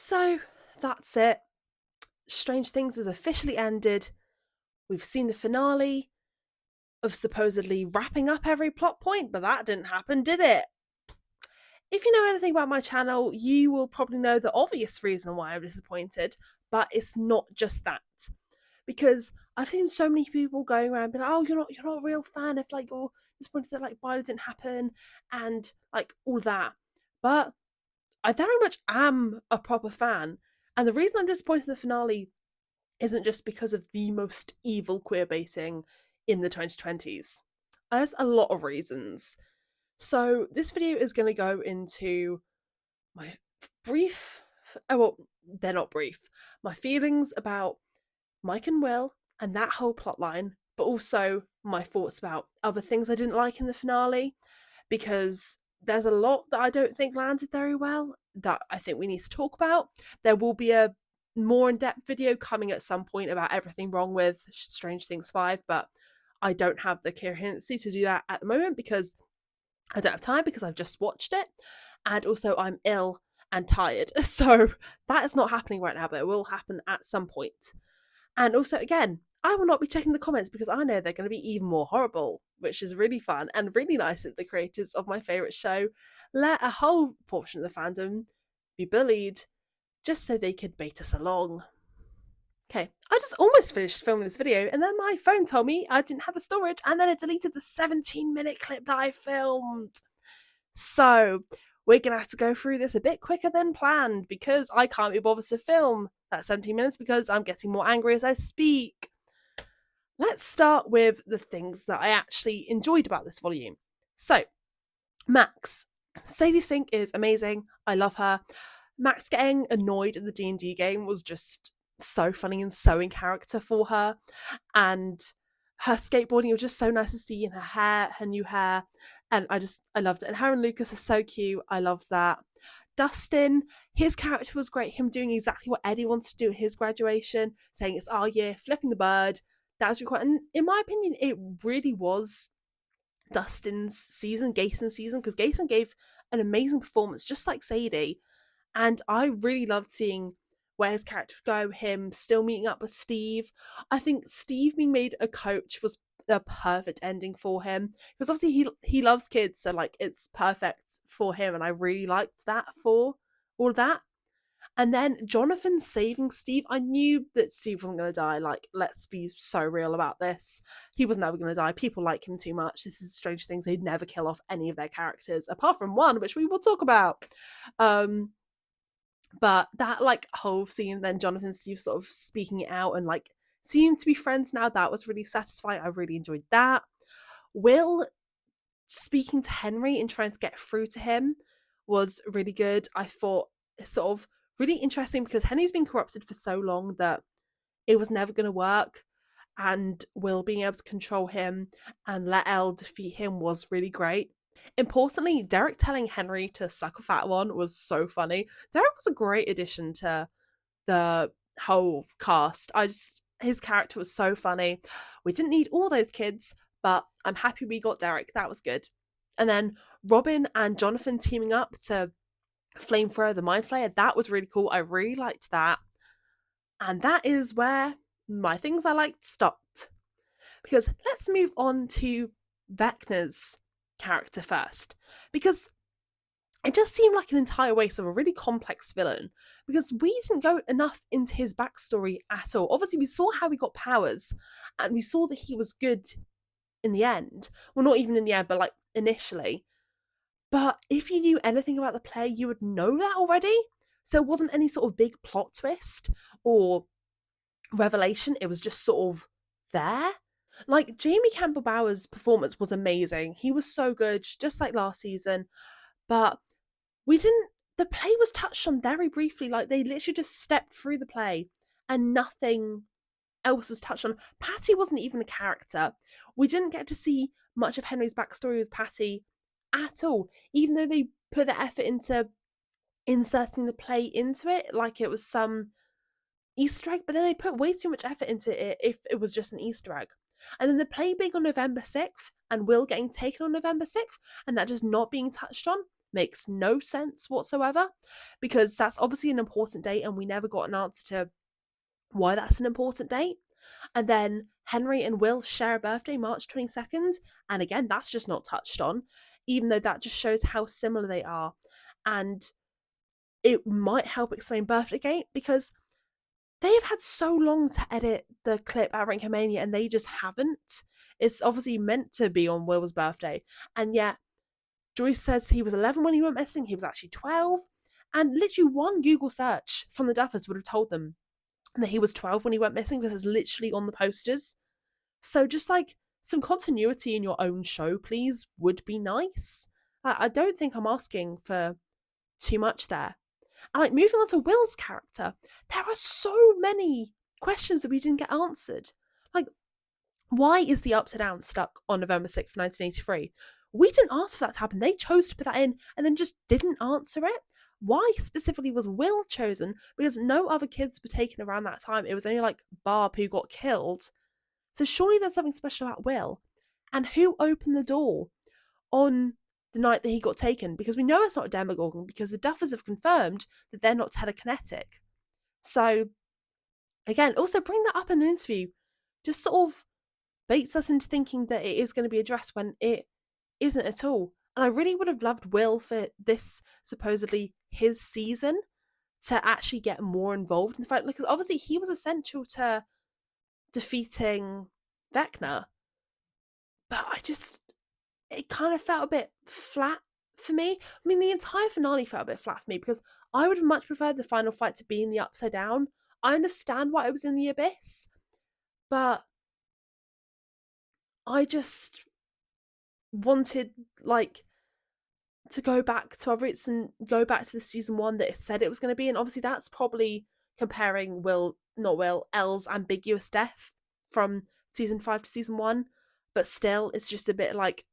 So that's it. Strange Things has officially ended. We've seen the finale of supposedly wrapping up every plot point, but that didn't happen, did it? If you know anything about my channel, you will probably know the obvious reason why I'm disappointed, but it's not just that. Because I've seen so many people going around being like, "Oh, you're not a real fan if like you're disappointed that like Byler didn't happen and like all that." But I very much am a proper fan, and the reason I'm disappointed in the finale isn't just because of the most evil queerbaiting in the 2020s. There's a lot of reasons. So this video is going to go into my brief, oh well, they're not brief, my feelings about Mike and Will and that whole plotline, but also my thoughts about other things I didn't like in the finale, because there's a lot that I don't think landed very well that I think we need to talk about. There will be a more in-depth video coming at some point about everything wrong with Strange Things 5, but I don't have the coherency to do that at the moment because I don't have time, because I've just watched it, and also I'm ill and tired. So that is not happening right now, but it will happen at some point. And also, again, I will not be checking the comments because I know they're going to be even more horrible, which is really fun and really nice that the creators of my favourite show let a whole portion of the fandom be bullied just so they could bait us along. Okay, I just almost finished filming this video and then my phone told me I didn't have the storage and then it deleted the 17-minute clip that I filmed. So we're going to have to go through this a bit quicker than planned because I can't be bothered to film that 17 minutes because I'm getting more angry as I speak. Let's start with the things that I actually enjoyed about this volume. So, Max. Sadie Sink is amazing. I love her. Max getting annoyed at the D&D game was just so funny and so in character for her. And her skateboarding was just so nice to see in her hair, her new hair. And I loved it. And her and Lucas are so cute. I loved that. Dustin, his character was great. Him doing exactly what Eddie wanted to do at his graduation, saying it's our year, flipping the bird. That was required. And in my opinion, it really was Dustin's season, Gason's season, because Gason gave an amazing performance, just like Sadie. And I really loved seeing where his character would go, him still meeting up with Steve. I think Steve being made a coach was the perfect ending for him, because obviously he loves kids, so like it's perfect for him, and I really liked that for all of that. And then Jonathan saving Steve. I knew that Steve wasn't going to die. Like, let's be so real about this. He was never going to die. People like him too much. This is Strange Things. They'd never kill off any of their characters, apart from one, which we will talk about. But that like whole scene, then Jonathan and Steve sort of speaking it out and like seeming to be friends now, that was really satisfying. I really enjoyed that. Will speaking to Henry and trying to get through to him was really good. I thought it's sort of really interesting because Henry's been corrupted for so long that it was never going to work. And Will being able to control him and let Elle defeat him was really great. Importantly, Derek telling Henry to suck a fat one was so funny. Derek was a great addition to the whole cast. His character was so funny. We didn't need all those kids, but I'm happy we got Derek. That was good. And then Robin and Jonathan teaming up to flamethrower the mind flayer, that was really cool. I really liked that. And that is where my things I liked stopped. Because let's move on to Vecna's character first. Because it just seemed like an entire waste of a really complex villain, because we didn't go enough into his backstory at all. Obviously, we saw how he got powers, and we saw that he was good in the end. Well, not even in the end, but like initially. But if you knew anything about the play, you would know that already. So it wasn't any sort of big plot twist or revelation. It was just sort of there. Like, Jamie Campbell Bower's performance was amazing. He was so good, just like last season. But the play was touched on very briefly. Like, they literally just stepped through the play and nothing else was touched on. Patty wasn't even a character. We didn't get to see much of Henry's backstory with Patty at all, even though they put the effort into inserting the play into it like it was some Easter egg, but then they put way too much effort into it if it was just an Easter egg. And then the play being on November 6th and Will getting taken on November 6th and that just not being touched on, makes no sense whatsoever, because that's obviously an important date and we never got an answer to why that's an important date. And then Henry and Will share a birthday, March 22nd, and again, that's just not touched on, even though that just shows how similar they are. And it might help explain Birthdagate, because they have had so long to edit the clip at Rankomania and they just haven't. It's obviously meant to be on Will's birthday, and yet Joyce says he was 11 when he went missing. He was actually 12, and literally one Google search from the Duffers would have told them that he was 12 when he went missing, because it's literally on the posters. So just like some continuity in your own show, please, would be nice. I don't think I'm asking for too much there. And like moving on to Will's character, there are so many questions that we didn't get answered. Like, why is the upside down stuck on November 6th, 1983? We didn't ask for that to happen. They chose to put that in and then just didn't answer it. Why specifically was Will chosen? Because no other kids were taken around that time. It was only like Barb who got killed. So surely there's something special about Will. And who opened the door on the night that he got taken? Because we know it's not a Demogorgon, because the Duffers have confirmed that they're not telekinetic. So again, also bring that up in an interview. Just sort of baits us into thinking that it is going to be addressed when it isn't at all. And I really would have loved Will for this supposedly his season to actually get more involved in the fight, because obviously he was essential to defeating Vecna. But it kind of felt a bit flat for me. I mean, the entire finale felt a bit flat for me, because I would have much preferred the final fight to be in the Upside Down. I understand why it was in the Abyss, but I just wanted, like, to go back to our roots and go back to the season 1 that it said it was going to be. And obviously that's probably comparing Elle's ambiguous death from season 5 to season 1, but still it's just a bit like,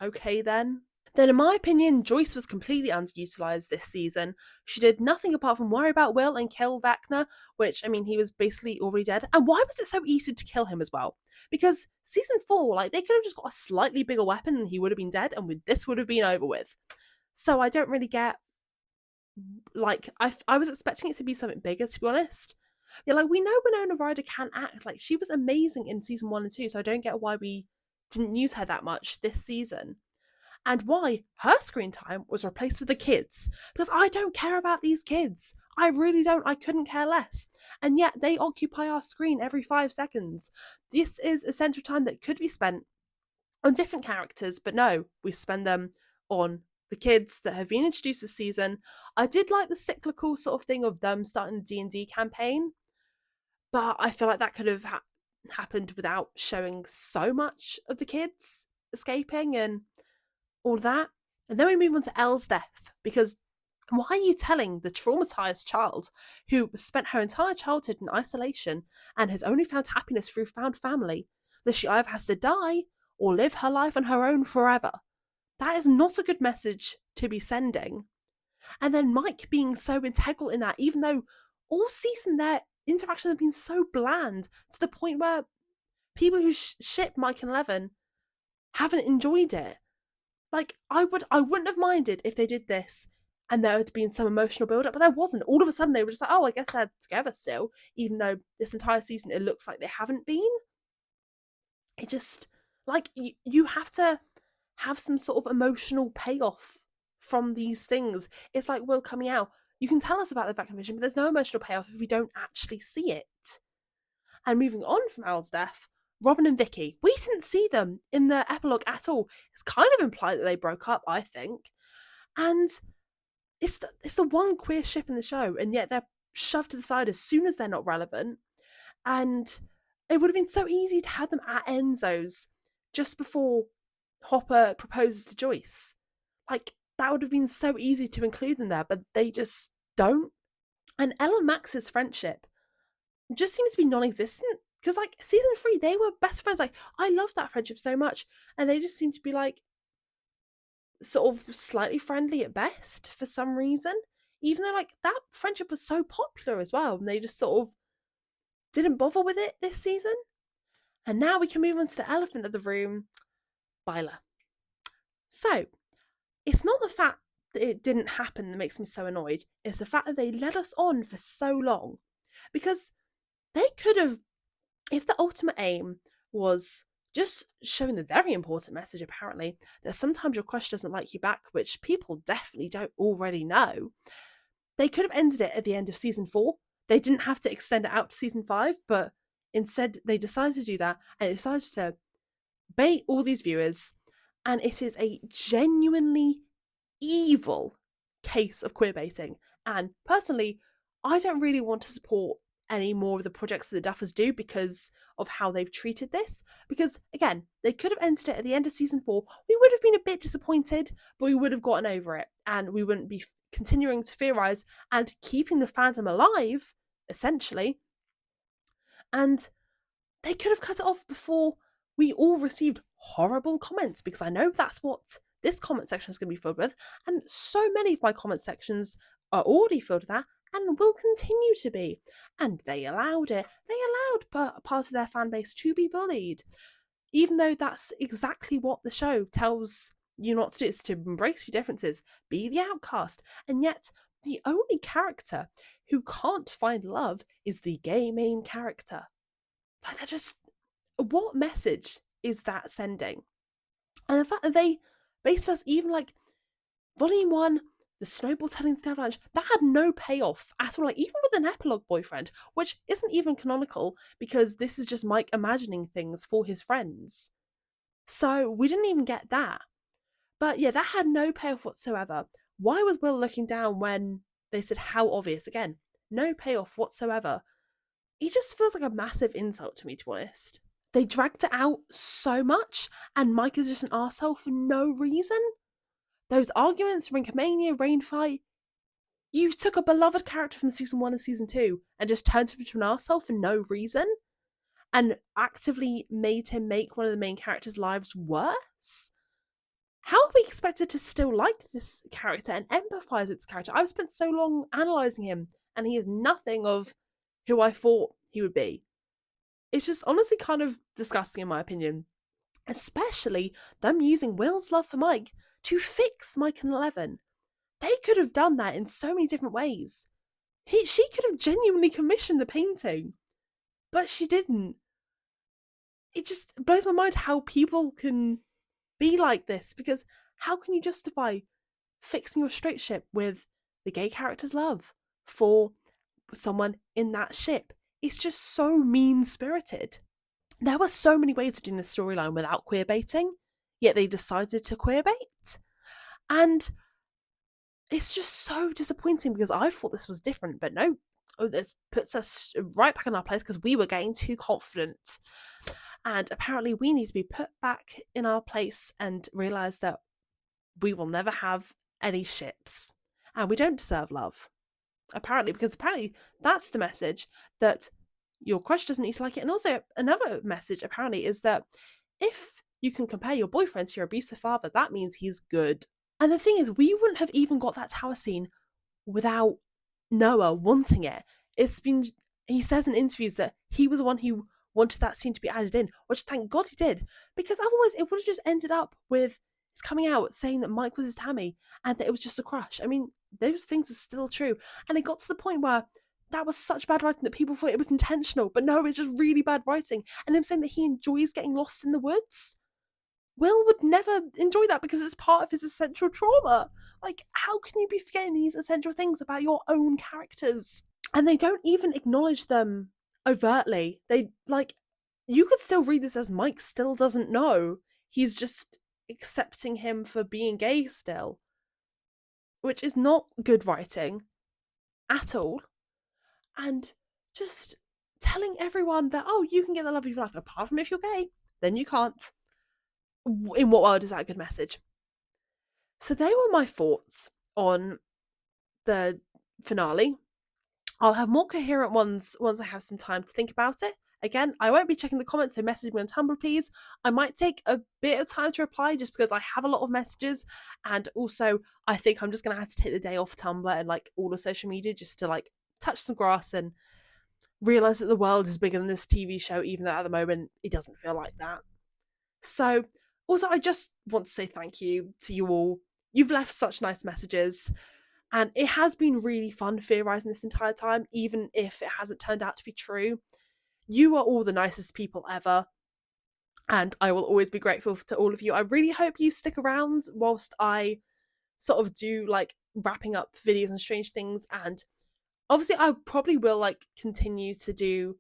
okay then. Then in my opinion, Joyce was completely underutilized this season. She did nothing apart from worry about Will and kill Vecna, which, I mean, he was basically already dead. And why was it so easy to kill him as well? Because season 4, like, they could have just got a slightly bigger weapon and he would have been dead, and this would have been over with. So I don't really get, like, I was expecting it to be something bigger, to be honest. Yeah, like, we know Winona Ryder can act. Like, she was amazing in season 1 and 2, so I don't get why we didn't use her that much this season. And why her screen time was replaced with the kids. Because I don't care about these kids. I really don't. I couldn't care less. And yet they occupy our screen every 5 seconds. This is essential time that could be spent on different characters, but no, we spend them on the kids that have been introduced this season. I did like the cyclical sort of thing of them starting the D&D campaign, but I feel like that could have happened without showing so much of the kids escaping and all that. And then we move on to Elle's death, because why are you telling the traumatized child who spent her entire childhood in isolation and has only found happiness through found family that she either has to die or live her life on her own forever? That is not a good message to be sending. And then Mike being so integral in that, even though all season their interactions have been so bland to the point where people who ship Mike and Eleven haven't enjoyed it. Like, I wouldn't have minded if they did this and there had been some emotional build-up, but there wasn't. All of a sudden they were just like, oh, I guess they're together still, even though this entire season it looks like they haven't been. It just, like, you have to have some sort of emotional payoff from these things. It's like Will coming out. You can tell us about the Vecna vision, but there's no emotional payoff if we don't actually see it. And moving on from Al's death, Robin and Vicky, we didn't see them in the epilogue at all. It's kind of implied that they broke up, I think. And it's the one queer ship in the show, and yet they're shoved to the side as soon as they're not relevant. And it would have been so easy to have them at Enzo's just before Hopper proposes to Joyce. Like, that would have been so easy to include them there, but they just don't. And Elle and Max's friendship just seems to be non-existent, because, like, season 3 they were best friends. Like, I love that friendship so much, and they just seem to be, like, sort of slightly friendly at best for some reason, even though, like, that friendship was so popular as well, and they just sort of didn't bother with it this season. And now we can move on to the elephant of the room, Byler. So it's not the fact that it didn't happen that makes me so annoyed is the fact that they led us on for so long. Because they could have, if the ultimate aim was just showing the very important message, apparently, that sometimes your crush doesn't like you back, which people definitely don't already know, they could have ended it at the end of season 4. They didn't have to extend it out to season 5, but instead they decided to do that, and they decided to bait all these viewers, and it is a genuinely evil case of queerbaiting. And personally, I don't really want to support any more of the projects that the Duffers do because of how they've treated this. Because again, they could have ended it at the end of season 4. We would have been a bit disappointed, but we would have gotten over it, and we wouldn't be continuing to theorize and keeping the fandom alive, essentially. And they could have cut it off before we all received horrible comments, because I know that's what this comment section is going to be filled with, and so many of my comment sections are already filled with that and will continue to be. And they allowed it. They allowed part of their fan base to be bullied, even though that's exactly what the show tells you not to do. It's to embrace your differences, be the outcast, and yet the only character who can't find love is the gay main character. Like, that just, what message is that sending? And the fact that they based us, even like Volume 1, the snowball telling the avalanche, that had no payoff at all. Like, even with an epilogue boyfriend, which isn't even canonical because this is just Mike imagining things for his friends. So we didn't even get that. But yeah, that had no payoff whatsoever. Why was Will looking down when they said how obvious? Again, no payoff whatsoever. He just feels like a massive insult to me, to be honest. They dragged it out so much, and Mike is just an arsehole for no reason. Those arguments, Rinkomania, Rain Fight, you took a beloved character from season 1 and season 2 and just turned him into an arsehole for no reason, and actively made him make one of the main characters' lives worse. How are we expected to still like this character and empathise with this character? I've spent so long analysing him, and he is nothing of who I thought he would be. It's just honestly kind of disgusting, in my opinion. Especially them using Will's love for Mike to fix Mike and Eleven. They could have done that in so many different ways. She could have genuinely commissioned the painting, but she didn't. It just blows my mind how people can be like this, because how can you justify fixing your straight ship with the gay character's love for someone in that ship? It's just so mean-spirited. There were so many ways of doing this storyline without queerbaiting, yet they decided to queerbait. And it's just so disappointing, because I thought this was different, but no, this puts us right back in our place because we were getting too confident. And apparently we need to be put back in our place and realise that we will never have any ships. And we don't deserve love. Apparently, because apparently that's the message, that your crush doesn't need to like it. And also another message apparently is that if you can compare your boyfriend to your abusive father, that means he's good. And the thing is, we wouldn't have even got that tower scene without Noah wanting it. He says in interviews that he was the one who wanted that scene to be added in, which thank God he did, because otherwise it would have just ended up with his coming out saying that Mike was his Tammy and that it was just a crush. I mean, those things are still true. And it got to the point where that was such bad writing that people thought it was intentional, but no, it's just really bad writing. And him saying that he enjoys getting lost in the woods. Will would never enjoy that because it's part of his essential trauma. Like, how can you be forgetting these essential things about your own characters? And they don't even acknowledge them overtly. They, like, you could still read this as Mike still doesn't know. He's just accepting him for being gay still, which is not good writing at all. And just telling everyone that, oh, you can get the love of your life, apart from if you're gay, then you can't. In what world is that a good message? So they were my thoughts on the finale. I'll have more coherent ones once I have some time to think about it. Again, I won't be checking the comments, so message me on Tumblr, please. I might take a bit of time to reply just because I have a lot of messages, and also I think I'm just going to have to take the day off Tumblr and like all the social media just to like touch some grass and realise that the world is bigger than this TV show, even though at the moment it doesn't feel like that. So, also, I just want to say thank you to you all. You've left such nice messages, and it has been really fun theorising this entire time, even if it hasn't turned out to be true. You are all the nicest people ever, and I will always be grateful to all of you. I really hope you stick around whilst I sort of do like wrapping up videos on strange things, and obviously I probably will like continue to do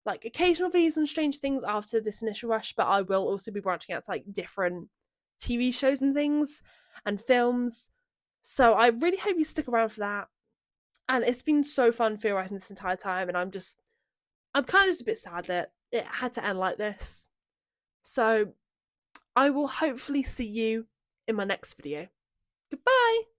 like occasional videos on strange things after this initial rush, but I will also be branching out to like different TV shows and things and films. So I really hope you stick around for that. And it's been so fun theorizing this entire time, and I'm kind of just a bit sad that it had to end like this. So I will hopefully see you in my next video. Goodbye!